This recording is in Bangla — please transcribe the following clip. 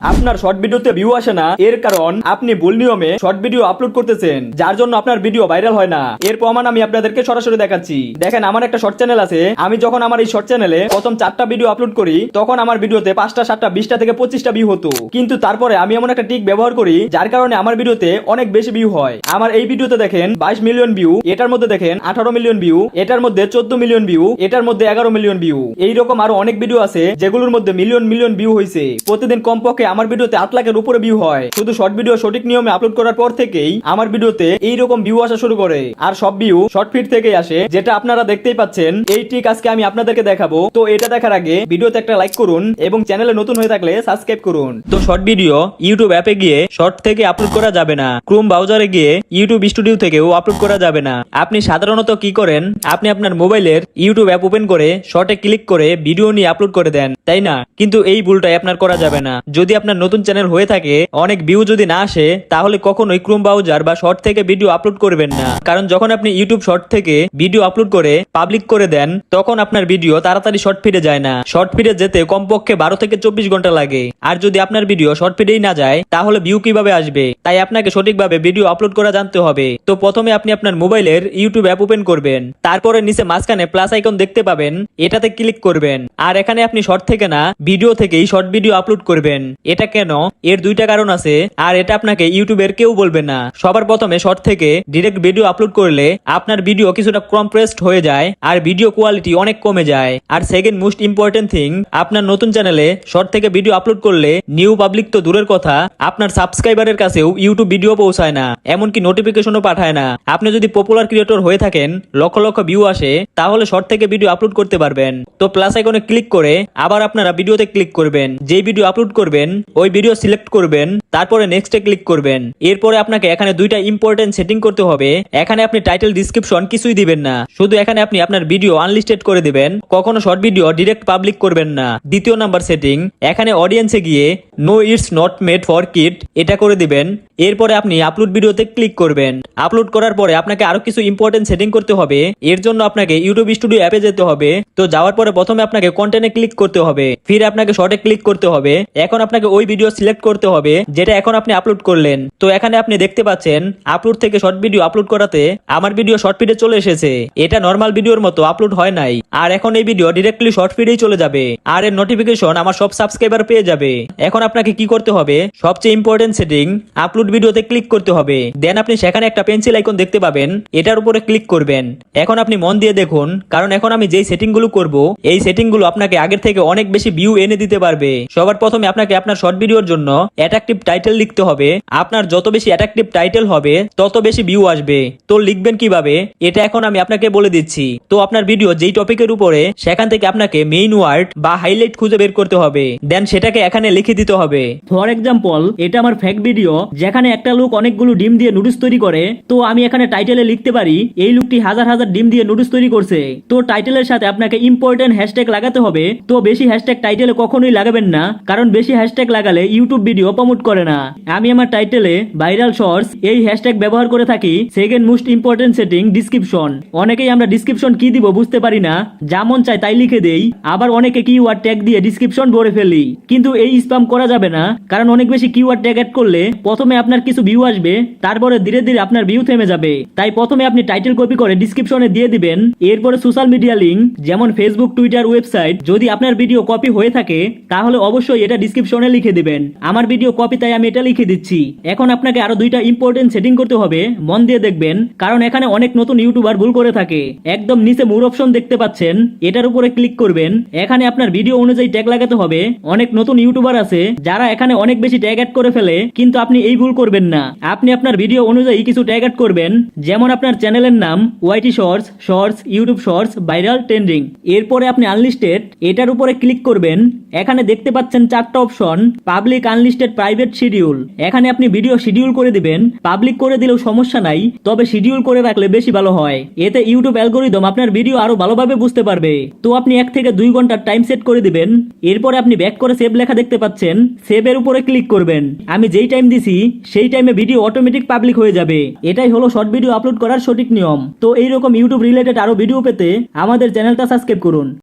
আপনার শর্ট ভিডিওতে ভিউ আসে না, এর কারণ আপনি ভুল নিয়মে শর্ট ভিডিও আপলোড করতেছেন, যার জন্য আপনার ভিডিও ভাইরাল হয় না। এর প্রমাণ আমি আপনাদেরকে সরাসরি দেখাচ্ছি। দেখেন, আমার একটা শর্ট চ্যানেল আছে। আমি যখন আমার এই শর্ট চ্যানেলে প্রথম 4টা ভিডিও আপলোড করি, তখন আমার ভিডিওতে 5টা 7টা 20টা থেকে 25টা ভিউ হতো। কিন্তু তারপরে আমি এমন একটা ট্রিক ব্যবহার করি, যার কারণে আমার ভিডিওতে অনেক বেশি ভিউ হয়। আমার এই ভিডিওতে দেখেন 22 মিলিয়ন ভিউ, এটার মধ্যে দেখেন 18 মিলিয়ন ভিউ, এটার মধ্যে 14 মিলিয়ন ভিউ, এটার মধ্যে 11 মিলিয়ন ভিউ। এইরকম আরো অনেক ভিডিও আছে যেগুলোর মধ্যে মিলিয়ন মিলিয়ন ভিউ হয়েছে। প্রতিদিন কমপক্ষে আমার ভিডিওতে 8 লাখের উপরে ভিউ হয়। শুধু শর্ট ভিডিও সঠিক নিয়মে আপলোড করার পর থেকেই আমার ভিডিওতে এইরকম ভিউ আসা শুরু করে। আর সব ভিউ শর্ট ফিট থেকেই আসে, যেটা আপনারা দেখতেই পাচ্ছেন। এই ট্রিক আজকে আমি আপনাদেরকে দেখাবো। তো এটা দেখার আগে ভিডিওতে একটা লাইক করুন এবং চ্যানেলে নতুন হয়ে থাকলে সাবস্ক্রাইব করুন। তো শর্ট ভিডিও ইউটিউব অ্যাপে গিয়ে শর্ট থেকে আপলোড করা যাবে না। ক্রোম ব্রাউজারে গিয়ে ইউটিউব স্টুডিও থেকেও আপলোড করা যাবে না। আপনি সাধারণত কি করেন, আপনি আপনার মোবাইলের ইউটিউব অ্যাপ ওপেন করে শর্টে ক্লিক করে ভিডিও নিয়ে আপলোড করে দেন, তাই না? কিন্তু এই ভুলটাই আপনার করা যাবে না। যদি আপনার নতুন চ্যানেল হয়ে থাকে, অনেক ভিউ যদি না আসে, তাহলে কখনোই ক্রোম ব্রাউজার বা শর্ট থেকে ভিডিও আপলোড করবেন না। কারণ যখন আপনি ইউটিউব শর্ট থেকে ভিডিও আপলোড করে পাবলিক করে দেন, তখন আপনার ভিডিও তাড়াতাড়ি শর্ট ফিডে যায় না। শর্ট ফিডে যেতে কমপক্ষে 12 থেকে 24 ঘন্টা লাগে। আর যদি আপনার ভিডিও শর্ট ফিডেই না যায়, তাহলে ভিউ কিভাবে আসবে? তাই আপনাকে সঠিকভাবে ভিডিও আপলোড করা জানতে হবে। তো প্রথমে আপনি আপনার মোবাইলের ইউটিউব অ্যাপ ওপেন করবেন। তারপরে নিচে মাঝখানে প্লাস আইকন দেখতে পাবেন, এটাতে ক্লিক করবেন। আর এখানে আপনি শর্ট থেকে না, ভিডিও থেকেই শর্ট ভিডিও আপলোড করবেন। এটা কেন? এর দুইটা কারণ আছে, আর এটা আপনাকে ইউটিউবের কেউ বলবে না। সবার প্রথমে শর্ট থেকে ডিরেক্ট ভিডিও আপলোড করলে আপনার ভিডিও কিছুটা কম্প্রেসড হয়ে যায় আর ভিডিও কোয়ালিটি অনেক কমে যায়। আর সেকেন্ড মোস্ট ইম্পর্টেন্ট থিং, আপনার নতুন চ্যানেলে শর্ট থেকে ভিডিও আপলোড করলে নিউ পাবলিক তো দূরের কথা, আপনার সাবস্ক্রাইবারের কাছেও ইউটিউব ভিডিও পৌঁছায় না, এমনকি নোটিফিকেশনও পাঠায় না। আপনি যদি পপুলার ক্রিয়েটর হয়ে থাকেন, লক্ষ লক্ষ ভিউ আসে, তাহলে শর্ট থেকে ভিডিও আপলোড করতে পারবেন। তো প্লাস আইকনে ক্লিক করে আবার আপনারা ভিডিওতে ক্লিক করবেন। যেই ভিডিও আপলোড করবেন ওই ভিডিও সিলেক্ট করবেন, তারপরে নেক্সটে ক্লিক করবেন। এরপরে আপনাকে এখানে দুইটা ইম্পর্টেন্ট সেটিং করতে হবে। এখানে আপনি টাইটেল ডিসক্রিপশন কিছুই দিবেন না, শুধু এখানে আপনি আপনার ভিডিও আনলিস্টেড করে দিবেন। কখনো শর্ট ভিডিও ডিরেক্ট পাবলিক করবেন না। দ্বিতীয় নাম্বার সেটিং, এখানে অডিয়েন্সে গিয়ে no it's not made for kid এটা করে দিবেন। এরপরে আপনি আপলোড ভিডিওতে ক্লিক করবেন। আপলোড করার পরে আপনাকে আরো কিছু ইম্পর্টেন্ট সেটিং করতে হবে। এর জন্য আপনাকে ইউটিউব স্টুডিও অ্যাপে যেতে হবে। তো যাওয়ার পরে প্রথমে আপনাকে কন্টেন্টে ক্লিক করতে হবে, ফির আপনাকে শর্টে ক্লিক করতে হবে। এখন আপনাকে ওই ভিডিও সিলেক্ট করতে হবে যেটা এখন আপনি আপলোড করলেন। তো এখানে আপনি দেখতে পাচ্ছেন আপলোড থেকে শর্ট ভিডিও আপলোড করাতে আমার ভিডিও শর্ট ফিডে চলে এসেছে। এটা নরমাল ভিডিওর মতো আপলোড হয় নাই। আর এখন এই ভিডিও ডিরেক্টলি শর্ট ফিডেই চলে যাবে, আর এর নোটিফিকেশন আমার সব সাবস্ক্রাইবার পেয়ে যাবে। এখন আপনাকে কি করতে হবে, সবচেয়ে ইম্পর্টেন্ট সেটিং, আপলোড ভিডিওতে ক্লিক করতে হবে। দেন আপনি সেখানে একটা পেন্সিল আইকন দেখতে পাবেন, এটার উপরে ক্লিক করবেন। এখন আপনি মন দিয়ে দেখুন, কারণ এখন আমি যেই সেটিং গুলো করবো, এই সেটিং গুলো আপনাকে আগের থেকে অনেক বেশি ভিউ এনে দিতে পারবে। সবার প্রথমে আপনাকে আপনার শর্ট ভিডিওর জন্য অ্যাট্রাকটিভ টাইটেল লিখতে হবে। আপনার যত বেশি অ্যাট্রাকটিভ টাইটেল হবে, তত বেশি ভিউ আসবে। তো লিখবেন কিভাবে, এটা এখন আমি আপনাকে বলে দিচ্ছি। তো আপনার ভিডিও যেই টপিকের উপরে, সেখান থেকে আপনাকে মেইন ওয়ার্ড বা হাইলাইট খুঁজে বের করতে হবে। দেন সেটাকে এখানে লিখে দিতে হবে। ফর এক্সাম্পল, এটা আমার ফেক ভিডিও, যেখানে একটা লোক অনেকগুলো ডিম দিয়ে নুডলস তৈরি করে। তো আমি এখানে টাইটেলে লিখতে পারি, এই লোকটি হাজার হাজার ডিম দিয়ে নুডলস তৈরি করছে। তো টাইটেলের সাথে আপনাকে ইম্পর্টেন্ট হ্যাশট্যাগ লাগাতে হবে। তো বেশি হ্যাশট্যাগ টাইটেলে কখনোই লাগাবেন না, কারণ বেশি হ্যাশট্যাগ লাগালে ইউটিউব ভিডিও প্রমোট করে না। আমি আমার টাইটেলে ভাইরাল শর্টস এই হ্যাশট্যাগ ব্যবহার করে থাকি। Second most important setting, description. অনেকেই আমরা ডিসক্রিপশন কি দিব বুঝতে পারি না, যেমন চাই তাই লিখে দেই। আবার অনেকে কিওয়ার্ড ট্যাগ দিয়ে ডিসক্রিপশন ভরে ফেলি। কিন্তু এই স্প্যাম করা যাবে না, কারণ অনেক বেশি কিওয়ার্ড ট্যাগ অ্যাড করলে প্রথমে আপনার কিছু ভিউ আসবে, তারপরে ধীরে ধীরে আপনার ভিউ থেমে যাবে। তাই প্রথমে আপনি টাইটেল কপি করে ডিসক্রিপশনে দিয়ে দিবেন। এরপরে সোশ্যাল মিডিয়া লিংক, যেমন ফেসবুক, টুইটার, ওয়েবসাইট, যদি আপনার ভিডিও কপি হয়ে থাকে, তাহলে অবশ্যই এটা ডিসক্রিপশনে লিখে দিবেন। আমার ভিডিও কপি, তাই আমি এটা লিখে দিচ্ছি। এখন আপনাকে আরো দুইটা ইম্পর্টেন্ট সেটিং করতে হবে, মন দিয়ে দেখবেন, কারণ এখানে অনেক নতুন ইউটিউবার ভুল করে থাকে। একদম নিচে মোর অপশন দেখতে পাচ্ছেন, এটার উপরে ক্লিক করবেন। এখানে আপনার ভিডিও অনুযায়ী ট্যাগ লাগাতে হবে। অনেক নতুন ইউটিউবার আছে যারা এখানে অনেক বেশি ট্যাগ অ্যাড করে ফেলে, কিন্তু আপনি এই ভুল করবেন না। আপনি আপনার ভিডিও অনুযায়ী কিছু ট্যাগ অ্যাড করবেন, যেমন আপনার চ্যানেলের নাম, YT shorts, shorts, YouTube shorts, viral, trending. এরপরে আপনি আনলিস্টেড এটার উপরে ক্লিক করবেন। এখানে দেখতে পাচ্ছেন 4টা option, public, unlisted, private, schedule. এখানে আপনি ভিডিও শিডিউল করে দিবেন। পাবলিক করে দিলেও সমস্যা নাই, তবে শিডিউল করে রাখলে বেশি ভালো হয়। এতে ইউটিউব অ্যালগোরিদম আপনার ভিডিও আরো ভালোভাবে বুঝতে পারবে। তো আপনি 1 থেকে 2 ঘন্টার টাইম সেট করে দিবেন। এরপরে আপনি ব্যাক করে সেভ লেখা দেখতে পাচ্ছেন, সেভের উপরে ক্লিক করবেন। আমি যেই টাইম দিছি সেই টাইমে ভিডিও অটোমেটিক পাবলিক হয়ে যাবে। এটাই হলো শর্ট ভিডিও আপলোড করার সঠিক নিয়ম। তো এইরকম ইউটিউব রিলেটেড আরো ভিডিও পেতে আমাদের চ্যানেলটা সাবস্ক্রাইব করুন।